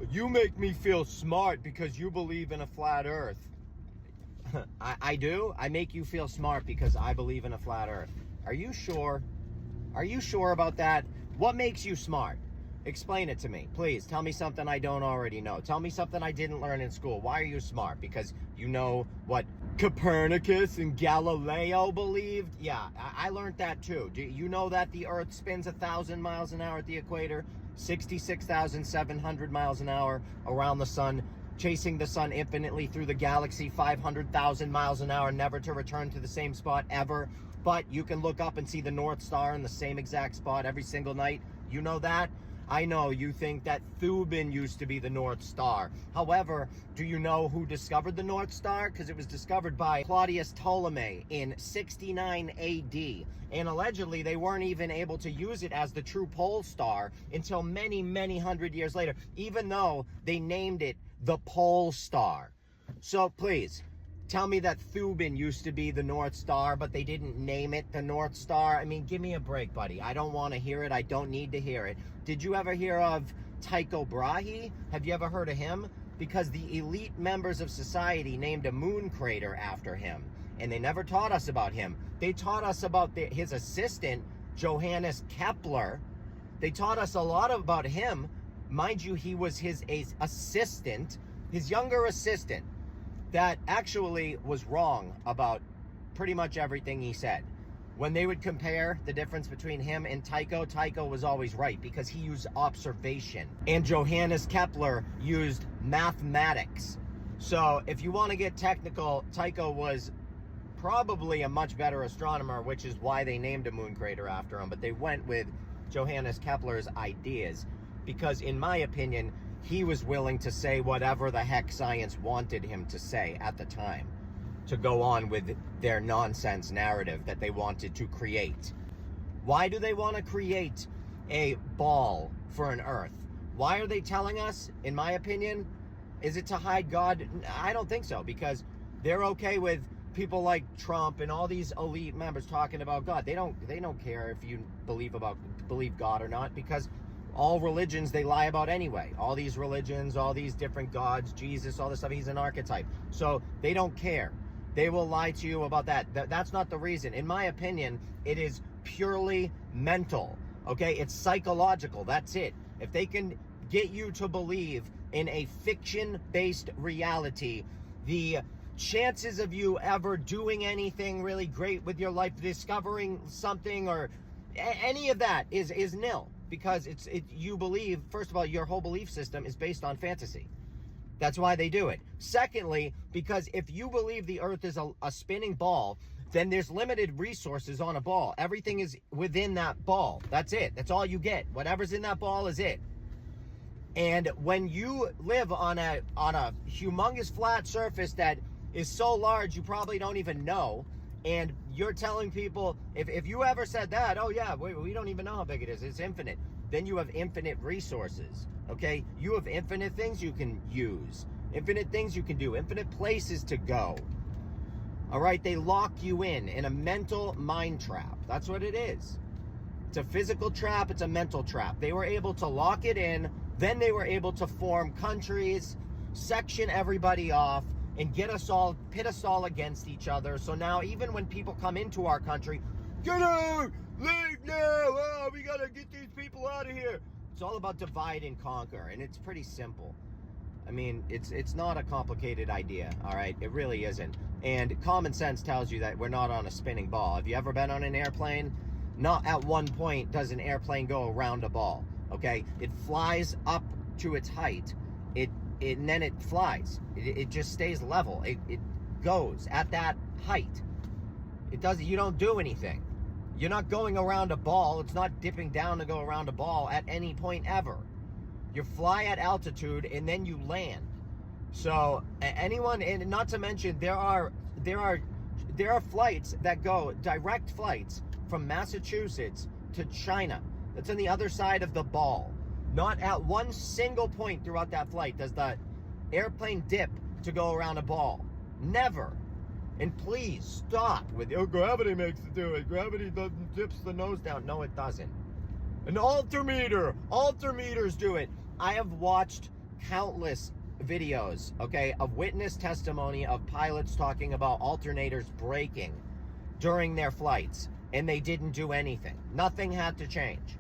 You make me feel smart because you believe in a flat earth. I do? I make you feel smart because I believe in a flat earth. Are you sure? Are you sure about that? What makes you smart? Explain it to me. Please, tell me something I don't already know. Tell me something I didn't learn in school. Why are you smart? Because you know what Copernicus and Galileo believed? Yeah, I learned that too. Do you know that the Earth spins 1,000 miles an hour at the equator? 66,700 miles an hour around the sun, chasing the sun infinitely through the galaxy, 500,000 miles an hour, never to return to the same spot ever. But you can look up and see the North Star in the same exact spot every single night. You know that? I know you think that Thuban used to be the North Star. However, do you know who discovered the North Star? Because it was discovered by Claudius Ptolemy in 69 AD. And allegedly, they weren't even able to use it as the true pole star until many, many hundred years later, even though they named it the Pole Star. So please, tell me that Thuban used to be the North Star, but they didn't name it the North Star. I mean, give me a break, buddy. I don't want to hear it. I don't need to hear it. Did you ever hear of Tycho Brahe? Have you ever heard of him? Because the elite members of society named a moon crater after him, and they never taught us about him. They taught us about his assistant, Johannes Kepler. They taught us a lot about him. Mind you, he was his assistant, his younger assistant, that actually was wrong about pretty much everything he said. When they would compare the difference between him and Tycho, Tycho was always right because he used observation. And Johannes Kepler used mathematics. So if you want to get technical, Tycho was probably a much better astronomer, which is why they named a moon crater after him. But they went with Johannes Kepler's ideas because, in my opinion, he was willing to say whatever the heck science wanted him to say at the time to go on with their nonsense narrative that they wanted to create. Why do they want to create a ball for an earth? Why are they telling us, in my opinion? Is it to hide God? I don't think so, because they're okay with people like Trump and all these elite members talking about God. They don't care if you believe God or not, because all religions they lie about anyway. All these religions, all these different gods, Jesus, all this stuff, he's an archetype. So they don't care. They will lie to you about that. That's not the reason. In my opinion, it is purely mental. Okay? It's psychological. That's it. If they can get you to believe in a fiction-based reality, the chances of you ever doing anything really great with your life, discovering something or any of that is nil. Because you believe, first of all, your whole belief system is based on fantasy. That's why they do it. Secondly, because if you believe the earth is a spinning ball, then there's limited resources on a ball. Everything is within that ball. That's it. That's all you get. Whatever's in that ball is it. And when you live on a humongous flat surface that is so large you probably don't even know, and you're telling people, if you ever said that, oh yeah, we don't even know how big it is, it's infinite, then you have infinite resources, okay? You have infinite things you can use, infinite things you can do, infinite places to go. All right, they lock you in a mental mind trap. That's what it is. It's a physical trap, it's a mental trap. They were able to lock it in, then they were able to form countries, section everybody off, and pit us all against each other. So now even when people come into our country, get out, leave now, oh, we gotta get these people out of here. It's all about divide and conquer, and it's pretty simple. I mean, it's not a complicated idea, all right? It really isn't. And common sense tells you that we're not on a spinning ball. Have you ever been on an airplane? Not at one point does an airplane go around a ball, okay? It flies up to its height, and then it flies. It just stays level. It goes at that height. You don't do anything. You're not going around a ball. It's not dipping down to go around a ball at any point ever. You fly at altitude and then you land. So anyone, and not to mention, there are flights that go, direct flights from Massachusetts to China. That's on the other side of the ball. Not at one single point throughout that flight does the airplane dip to go around a ball. Never. And please stop with, oh, gravity makes it do it. Gravity dips the nose down. No, it doesn't. An altimeters do it. I have watched countless videos, okay, of witness testimony of pilots talking about alternators breaking during their flights, and they didn't do anything. Nothing had to change.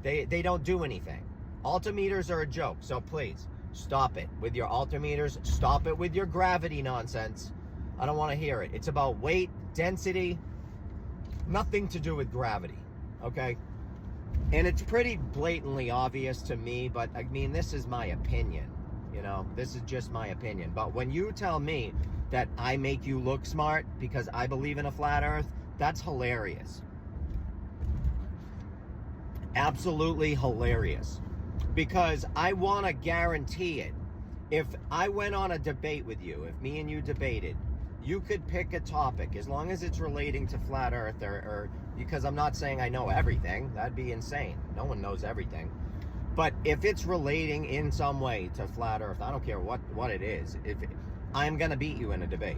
They don't do anything. Altimeters are a joke, so please stop it with your altimeters. Stop it with your gravity nonsense. I don't want to hear it. It's about weight, density, nothing to do with gravity, okay? And it's pretty blatantly obvious to me, but I mean, this is my opinion, you know? This is just my opinion. But when you tell me that I make you look smart because I believe in a flat earth, that's hilarious. Absolutely hilarious. Because I want to guarantee it. If I went on a debate with you, if me and you debated, you could pick a topic as long as it's relating to flat earth or because I'm not saying I know everything. That'd be insane. No one knows everything. But if it's relating in some way to flat earth, I don't care what it is. I'm going to beat you in a debate.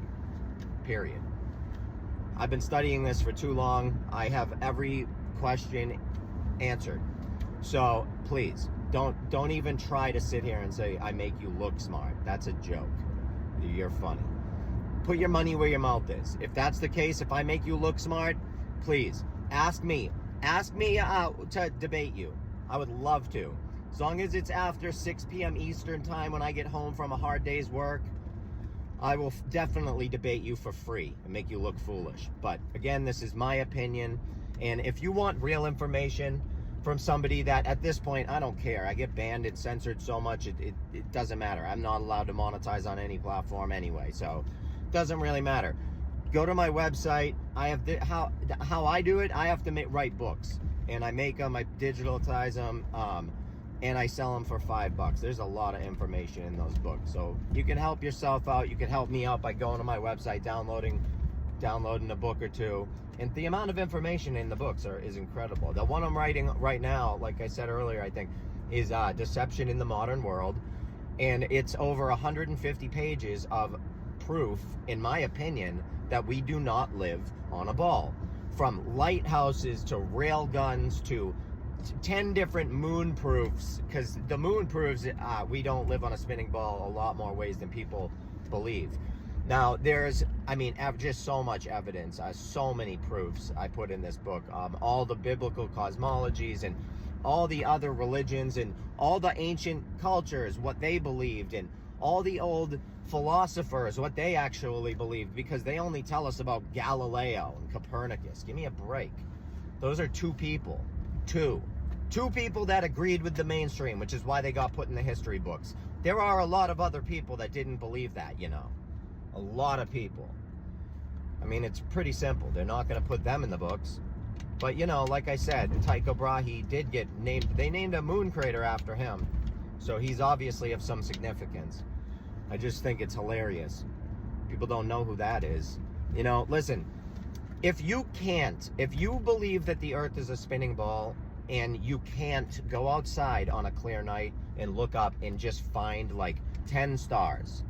Period. I've been studying this for too long. I have every question answered. So please, don't even try to sit here and say I make you look smart. That's a joke. You're funny. Put your money where your mouth is. If that's the case, if I make you look smart, please ask me. Ask me to debate you. I would love to. As long as it's after 6 p.m. Eastern time when I get home from a hard day's work, I will definitely debate you for free and make you look foolish. But again, this is my opinion. And if you want real information from somebody that at this point, I don't care. I get banned and censored so much, it doesn't matter. I'm not allowed to monetize on any platform anyway, so it doesn't really matter. Go to my website. I have how I do it. I have to write books, and I make them, I digitalize them, and I sell them for $5. There's a lot of information in those books, so you can help yourself out. You can help me out by going to my website, downloading a book or two. And the amount of information in the books is incredible. The one I'm writing right now, like I said earlier, I think, is Deception in the Modern World. And it's over 150 pages of proof, in my opinion, that we do not live on a ball. From lighthouses to rail guns to 10 different moon proofs, because the moon proves we don't live on a spinning ball a lot more ways than people believe. Now, there's, I mean, just so much evidence, so many proofs I put in this book. All the biblical cosmologies and all the other religions and all the ancient cultures, what they believed, and all the old philosophers, what they actually believed, because they only tell us about Galileo and Copernicus. Give me a break. Those are two people. Two people that agreed with the mainstream, which is why they got put in the history books. There are a lot of other people that didn't believe that, you know. A lot of people. I mean, it's pretty simple. They're not going to put them in the books. But, you know, like I said, Tycho Brahe did get named. They named a moon crater after him. So he's obviously of some significance. I just think it's hilarious. People don't know who that is. You know, listen, if you believe that the earth is a spinning ball and you can't go outside on a clear night and look up and just find like 10 stars,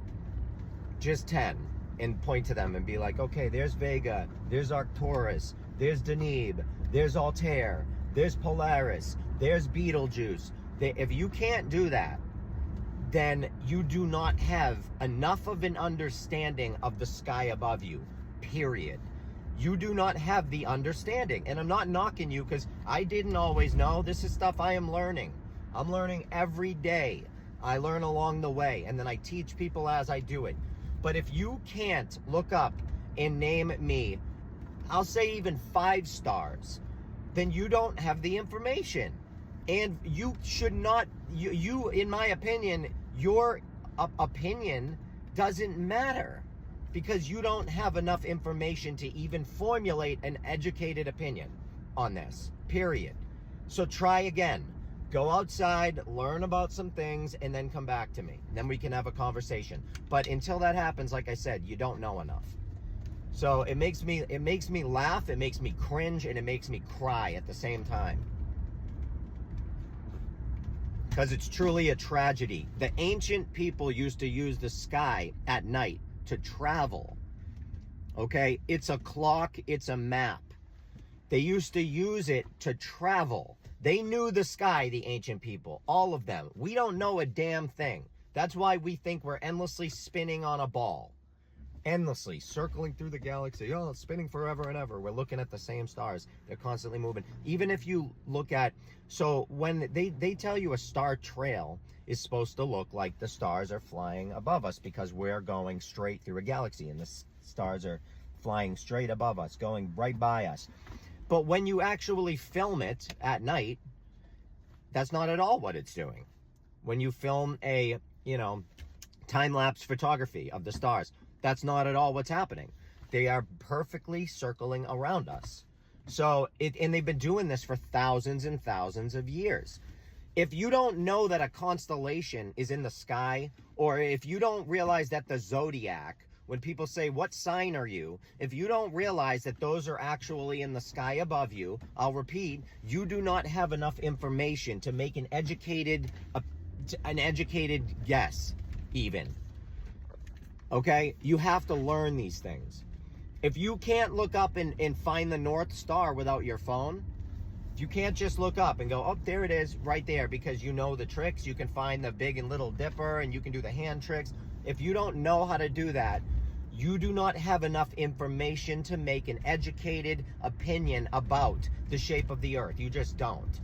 just 10, and point to them and be like, okay, there's Vega, there's Arcturus, there's Deneb, there's Altair, there's Polaris, there's Betelgeuse. If you can't do that, then you do not have enough of an understanding of the sky above you, period. You do not have the understanding. And I'm not knocking you because I didn't always know. This is stuff I am learning. I'm learning every day. I learn along the way, and then I teach people as I do it. But if you can't look up and name me, I'll say even 5 stars, then you don't have the information. And you should not, you in my opinion, your opinion doesn't matter because you don't have enough information to even formulate an educated opinion on this, period. So try again. Go outside, learn about some things, and then come back to me. Then we can have a conversation. But until that happens, like I said, you don't know enough. So it makes me laugh, it makes me cringe, and it makes me cry at the same time. Because it's truly a tragedy. The ancient people used to use the sky at night to travel. Okay? It's a clock, it's a map. They used to use it to travel. They knew the sky, the ancient people, all of them. We don't know a damn thing. That's why we think we're endlessly spinning on a ball. Endlessly circling through the galaxy. Oh, it's spinning forever and ever. We're looking at the same stars. They're constantly moving. Even if you look at, so when they tell you a star trail is supposed to look like the stars are flying above us, because we're going straight through a galaxy and the stars are flying straight above us, going right by us. But when you actually film it at night, that's not at all what it's doing. When you film a, time-lapse photography of the stars, that's not at all what's happening. They are perfectly circling around us. So, and they've been doing this for thousands and thousands of years. If you don't know that a constellation is in the sky, or if you don't realize that the Zodiac, when people say, what sign are you? If you don't realize that those are actually in the sky above you, I'll repeat, you do not have enough information to make an educated guess, even. Okay? You have to learn these things. If you can't look up and find the North Star without your phone, if you can't just look up and go, oh, there it is, right there, because you know the tricks, you can find the Big and Little Dipper, and you can do the hand tricks. If you don't know how to do that, you do not have enough information to make an educated opinion about the shape of the earth. You just don't.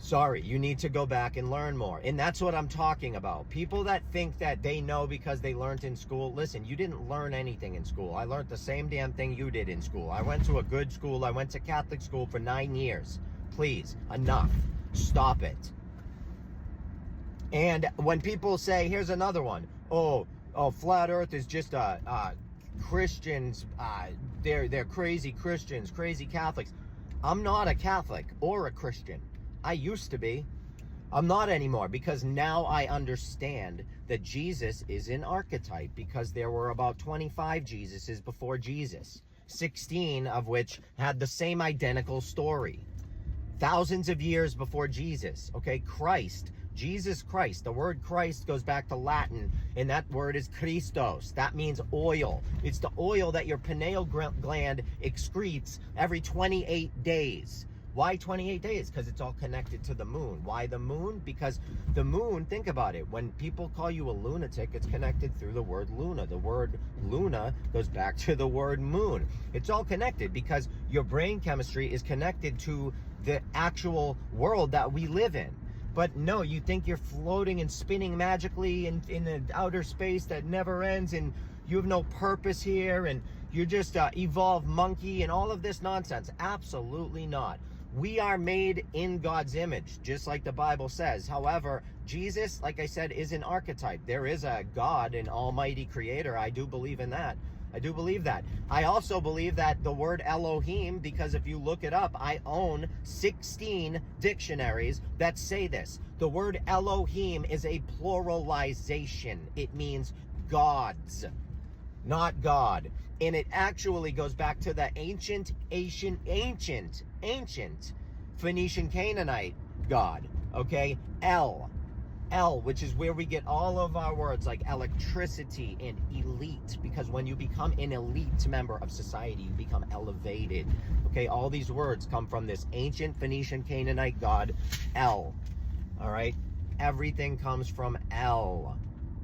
Sorry, you need to go back and learn more. And that's what I'm talking about. People that think that they know because they learned in school. Listen, you didn't learn anything in school. I learned the same damn thing you did in school. I went to a good school. I went to Catholic school for 9 years. Please, enough. Stop it. And when people say, here's another one. Oh, flat earth is just Christians. They're crazy Christians, crazy Catholics. I'm not a Catholic or a Christian. I used to be. I'm not anymore, because now I understand that Jesus is an archetype, because there were about 25 Jesuses before Jesus, 16 of which had the same identical story. Thousands of years before Jesus, okay? Christ, Jesus Christ. The word Christ goes back to Latin, and that word is Christos. That means oil. It's the oil that your pineal gland excretes every 28 days. Why 28 days? Because it's all connected to the moon. Why the moon? Because the moon, think about it. When people call you a lunatic, it's connected through the word luna. The word luna goes back to the word moon. It's all connected because your brain chemistry is connected to the actual world that we live in. But no, you think you're floating and spinning magically in the outer space that never ends, and you have no purpose here, and you're just evolved monkey and all of this nonsense. Absolutely not. We are made in God's image, just like the Bible says. However, Jesus, like I said, is an archetype. There is a God, an almighty creator. I do believe in that. I do believe that. I also believe that the word Elohim, because if you look it up, I own 16 dictionaries that say this. The word Elohim is a pluralization. It means gods, not God. And it actually goes back to the ancient Phoenician Canaanite God, okay? El, which is where we get all of our words like electricity and elite, because when you become an elite member of society, you become elevated, okay? All these words come from this ancient Phoenician Canaanite God, El, all right? Everything comes from El.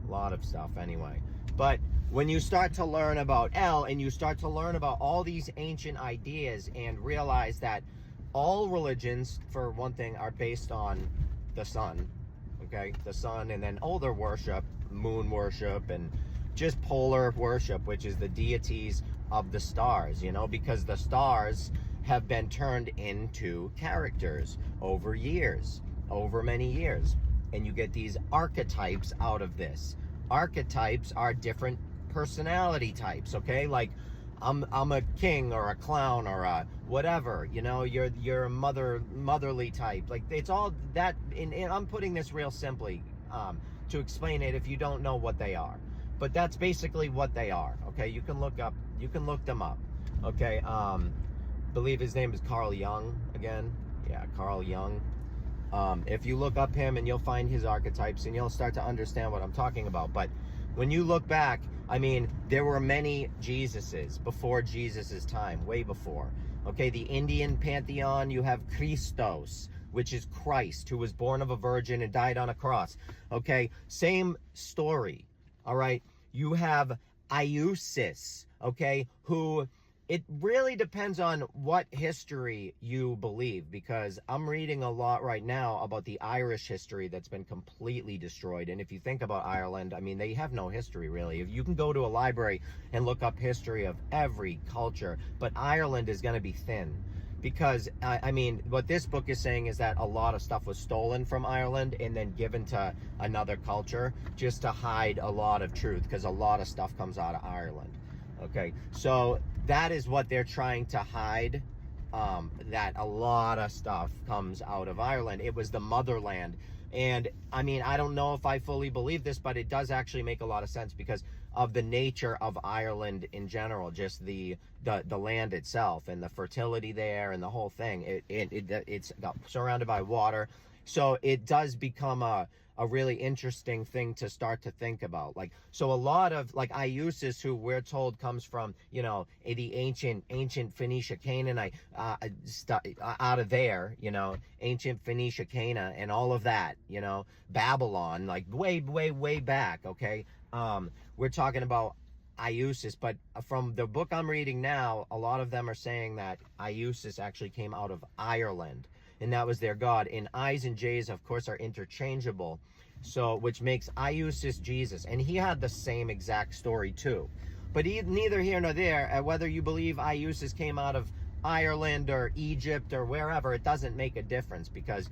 A lot of stuff anyway. But when you start to learn about El, and you start to learn about all these ancient ideas, and realize that all religions, for one thing, are based on the sun, okay? The sun, and then older worship, moon worship, and just polar worship, which is the deities of the stars, because the stars have been turned into characters over years, over many years. And you get these archetypes out of this. Archetypes are different personality types, okay? Like I'm a king or a clown or a whatever, you're a motherly type. Like it's all that, and I'm putting this real simply to explain it if you don't know what they are. But that's basically what they are, okay? You can look them up, okay? Believe his name is Carl Jung again. Yeah, Carl Jung. If you look up him, and you'll find his archetypes, and you'll start to understand what I'm talking about. But when you look back, I mean, there were many Jesuses before Jesus's time, way before. Okay, the Indian pantheon, you have Christos, which is Christ, who was born of a virgin and died on a cross. Okay, same story. All right, you have Iusis, okay, who, it really depends on what history you believe, because I'm reading a lot right now about the Irish history that's been completely destroyed. And if you think about Ireland, I mean, they have no history really. If you can go to a library and look up history of every culture, but Ireland is going to be thin. Because, I mean, what this book is saying is that a lot of stuff was stolen from Ireland and then given to another culture just to hide a lot of truth, because a lot of stuff comes out of Ireland. Okay, so that is what they're trying to hide, that a lot of stuff comes out of Ireland. It was the motherland. And I mean, I don't know if I fully believe this, but it does actually make a lot of sense because of the nature of Ireland in general, just the land itself and the fertility there and the whole thing. It's surrounded by water. So it does become a really interesting thing to start to think about. Like, so a lot of, like, Iusis, who we're told comes from, you know, the ancient Phoenicia, Canaanite, out of there, you know, ancient Phoenicia, Cana, and all of that, you know, Babylon, like way back, okay? We're talking about Iusis, but from the book I'm reading now, a lot of them are saying that Iusis actually came out of Ireland, and that was their god. And I's and J's, of course, are interchangeable, so which makes Iusis Jesus, and he had the same exact story too. But neither here nor there, whether you believe Iusis came out of Ireland or Egypt or wherever, it doesn't make a difference, because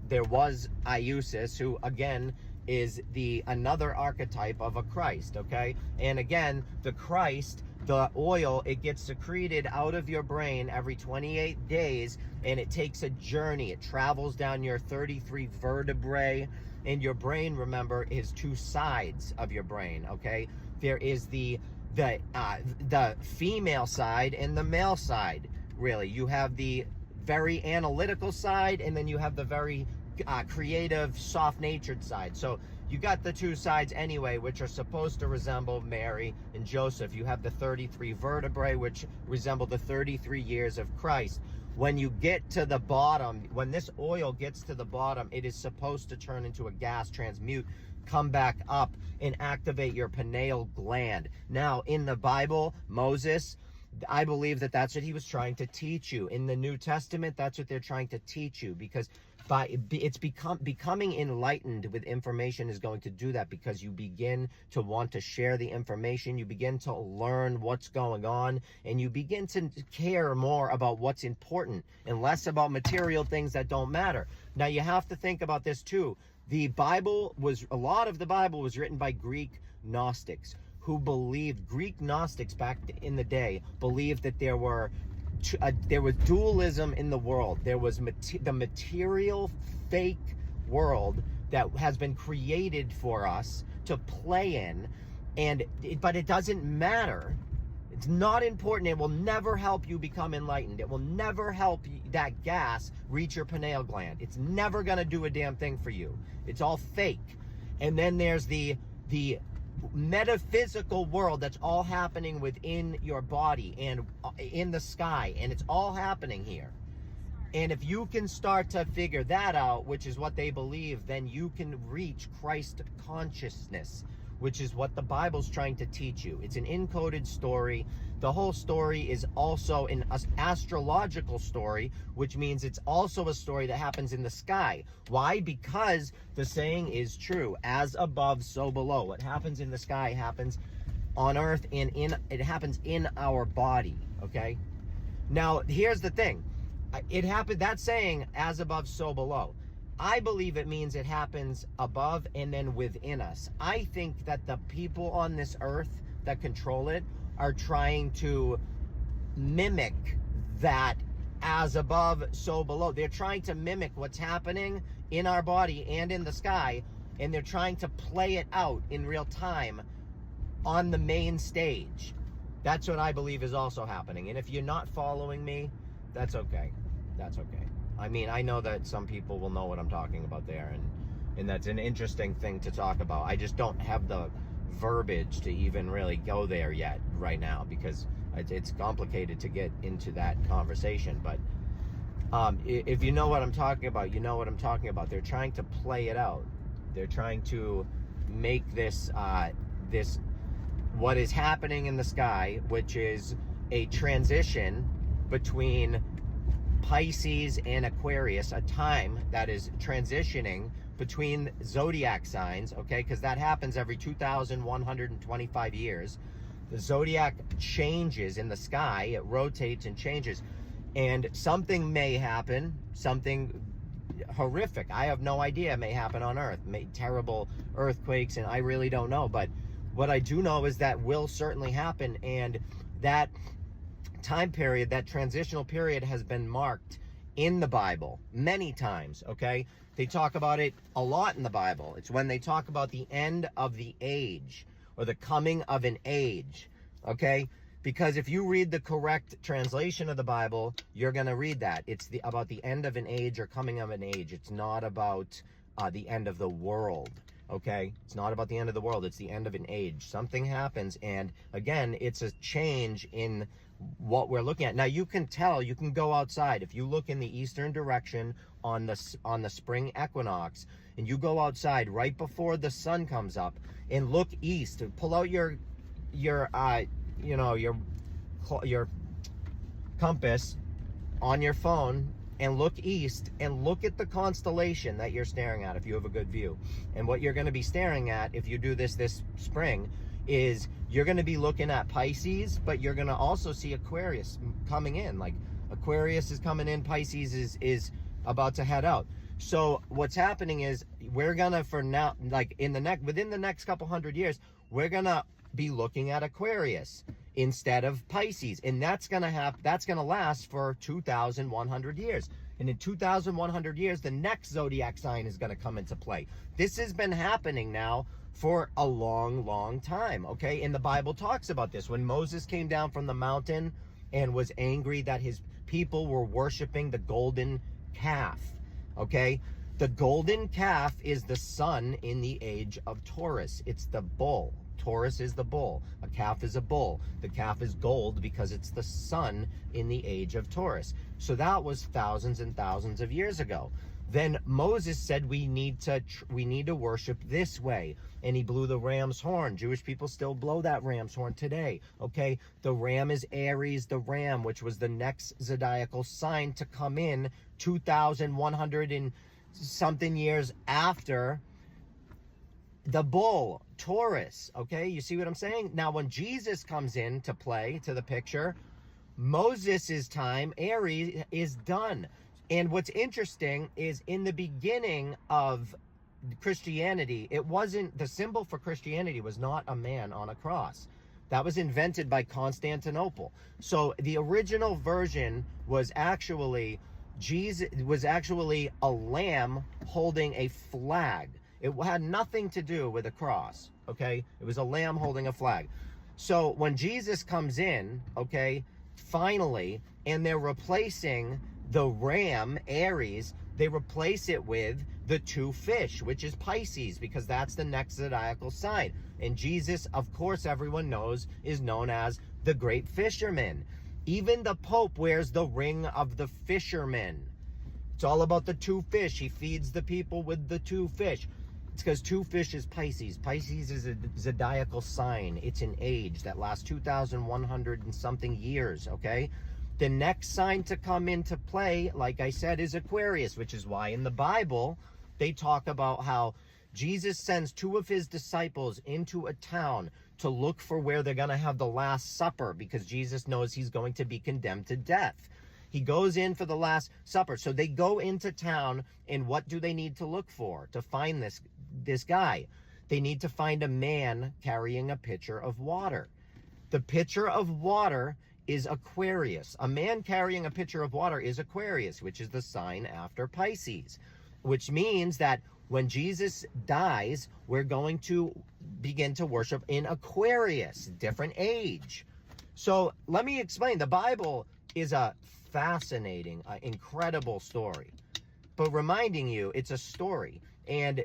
there was Iusis, who again is another archetype of a Christ, okay? And again, the Christ, the oil, it gets secreted out of your brain every 28 days, and it takes a journey. It travels down your 33 vertebrae, and your brain, remember, is two sides of your brain, okay? There is the female side and the male side, really. You have the very analytical side, and then you have the very creative, soft-natured side. So you got the two sides anyway, which are supposed to resemble Mary and Joseph. You have the 33 vertebrae, which resemble the 33 years of Christ. When you get to the bottom, when this oil gets to the bottom, it is supposed to turn into a gas, transmute, come back up, and activate your pineal gland. Now, in the Bible, Moses, I believe that that's what he was trying to teach you. In the New Testament, that's what they're trying to teach you, because becoming enlightened with information is going to do that, because you begin to want to share the information, you begin to learn what's going on, and you begin to care more about what's important and less about material things that don't matter. Now, you have to think about this too. A lot of the Bible was written by Greek Gnostics, who believed, Greek Gnostics back in the day, believed that there was dualism in the world. There was the material, fake world that has been created for us to play in, but it doesn't matter. It's not important. It will never help you become enlightened. It will never help that gas reach your pineal gland. It's never going to do a damn thing for you. It's all fake. And then there's the metaphysical world that's all happening within your body and in the sky, and it's all happening here. And if you can start to figure that out, which is what they believe, then you can reach Christ consciousness, which is what the Bible's trying to teach you. It's an encoded story. The whole story is also an astrological story, which means it's also a story that happens in the sky. Why? Because the saying is true: as above, so below. What happens in the sky happens on earth, and it happens in our body, okay? Now, here's the thing. That saying, as above, so below, I believe it means it happens above and then within us. I think that the people on this earth that control it are trying to mimic that as above, so below. They're trying to mimic what's happening in our body and in the sky, and they're trying to play it out in real time on the main stage. That's what I believe is also happening. And if you're not following me, that's okay. That's okay. I mean, I know that some people will know what I'm talking about there, and that's an interesting thing to talk about. I just don't have the verbiage to even really go there yet right now, because it's complicated to get into that conversation. But If you know what I'm talking about, you know what I'm talking about. They're trying to play it out. They're trying to make this this what is happening in the sky, which is a transition between Pisces and Aquarius, a time that is transitioning between zodiac signs, okay? Because that happens every 2,125 years. The zodiac changes in the sky, it rotates and changes. And something may happen, something horrific, I have no idea, may happen on Earth, terrible earthquakes, and I really don't know. But what I do know is that will certainly happen, and that time period, that transitional period, has been marked in the Bible many times, okay? They talk about it a lot in the Bible. It's when they talk about the end of the age, or the coming of an age, okay? Because if you read the correct translation of the Bible, you're going to read that. It's about the end of an age or coming of an age. It's not about the end of the world, okay? It's not about the end of the world. It's the end of an age. Something happens, and again, it's a change in what we're looking at. Now, you can tell, you can go outside. If you look in the eastern direction on the spring equinox, and you go outside right before the sun comes up and look east, pull out your compass on your phone and look east and look at the constellation that you're staring at if you have a good view. And what you're going to be staring at if you do this spring is you're going to be looking at Pisces, but you're going to also see Aquarius coming in. Like, Aquarius is coming in, Pisces is about to head out. So what's happening is we're gonna, for now, like within the next couple hundred years, we're gonna be looking at Aquarius instead of Pisces, and that's gonna last for 2,100 years. And in 2,100 years, the next zodiac sign is gonna come into play. This has been happening now for a long time, okay? And the Bible talks about this. When Moses came down from the mountain and was angry that his people were worshiping the golden calf, okay? The golden calf is the sun in the age of Taurus. It's the bull. Taurus is the bull. A calf is a bull. The calf is gold because it's the sun in the age of Taurus. So that was thousands and thousands of years ago. Then Moses said we need to worship this way, and he blew the ram's horn. Jewish people still blow that ram's horn today, okay? The ram is Aries, the ram, which was the next zodiacal sign to come in 2,100 and something years after the bull, Taurus, okay? You see what I'm saying? Now, when Jesus comes in to play, to the picture, Moses's time, Aries, is done. And what's interesting is in the beginning of Christianity, it wasn't, the symbol for Christianity was not a man on a cross. That was invented by Constantinople. So the original version was actually, Jesus was actually a lamb holding a flag. It had nothing to do with a cross, okay? It was a lamb holding a flag. So when Jesus comes in, okay, finally, and they're replacing the ram, Aries, they replace it with the two fish, which is Pisces, because that's the next zodiacal sign. And Jesus, of course, everyone knows, is known as the great fisherman. Even the Pope wears the ring of the fisherman. It's all about the two fish. He feeds the people with the two fish. It's because two fish is Pisces. Pisces is a zodiacal sign. It's an age that lasts 2,100 and something years, okay? The next sign to come into play, like I said, is Aquarius, which is why in the Bible, they talk about how Jesus sends two of his disciples into a town to look for where they're going to have the Last Supper, because Jesus knows he's going to be condemned to death. He goes in for the Last Supper. So they go into town, and what do they need to look for to find this guy? They need to find a man carrying a pitcher of water. The pitcher of water is Aquarius. A man carrying a pitcher of water is Aquarius, which is the sign after Pisces, which means that when Jesus dies, we're going to begin to worship in Aquarius, different age. So let me explain. The Bible is a fascinating, incredible story, but reminding you, it's a story, and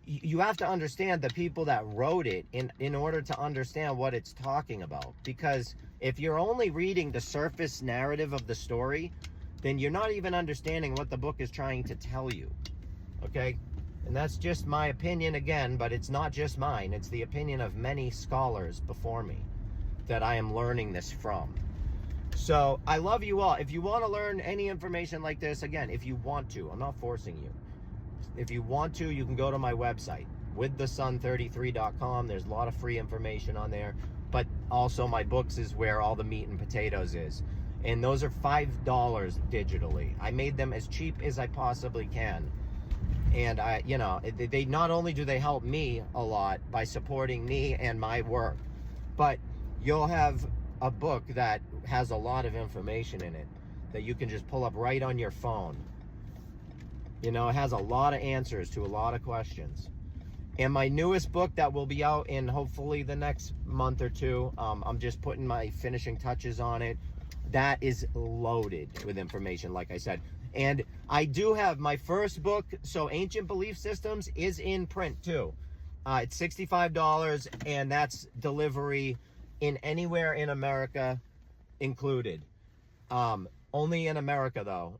you have to understand the people that wrote it in order to understand what it's talking about. Because if you're only reading the surface narrative of the story, then you're not even understanding what the book is trying to tell you. Okay? And that's just my opinion again, but it's not just mine. It's the opinion of many scholars before me that I am learning this from. So I love you all. If you want to learn any information like this, again, if you want to, I'm not forcing you. If you want to, you can go to my website, withthesun33.com. There's a lot of free information on there. But also my books is where all the meat and potatoes is. And those are $5 digitally. I made them as cheap as I possibly can. And they not only do they help me a lot by supporting me and my work, but you'll have a book that has a lot of information in it that you can just pull up right on your phone. It has a lot of answers to a lot of questions. And my newest book that will be out in hopefully the next month or two, I'm just putting my finishing touches on it. That is loaded with information, like I said. And I do have my first book, so Ancient Belief Systems, is in print too. It's $65, and that's delivery in anywhere in America included. Only in America, though.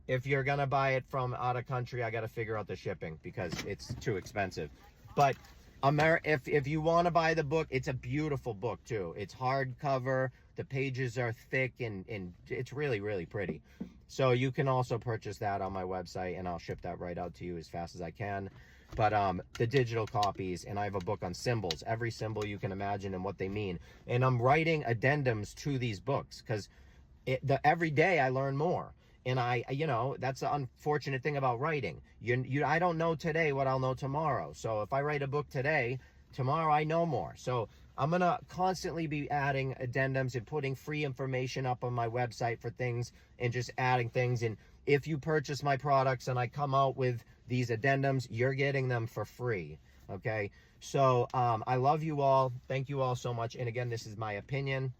If you're gonna buy it from out of country, I gotta figure out the shipping because it's too expensive. But if you want to buy the book, it's a beautiful book too. It's hardcover. The pages are thick and it's really, really pretty. So you can also purchase that on my website, and I'll ship that right out to you as fast as I can. But the digital copies, and I have a book on symbols, every symbol you can imagine and what they mean. And I'm writing addendums to these books because every day I learn more. And that's the unfortunate thing about writing. I don't know today what I'll know tomorrow. So if I write a book today, tomorrow I know more. So I'm going to constantly be adding addendums and putting free information up on my website for things and just adding things. And if you purchase my products and I come out with these addendums, you're getting them for free. Okay? So I love you all. Thank you all so much. And again, this is my opinion.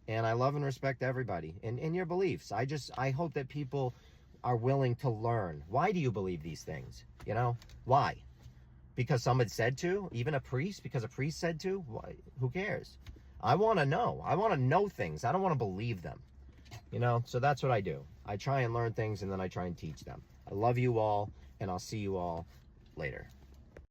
And I love and respect everybody and your beliefs. I hope that people are willing to learn. Why do you believe these things? Why? Because someone said to? Even a priest? Because a priest said to? Why? Who cares? I want to know. I want to know things. I don't want to believe them. So that's what I do. I try and learn things, and then I try and teach them. I love you all, and I'll see you all later.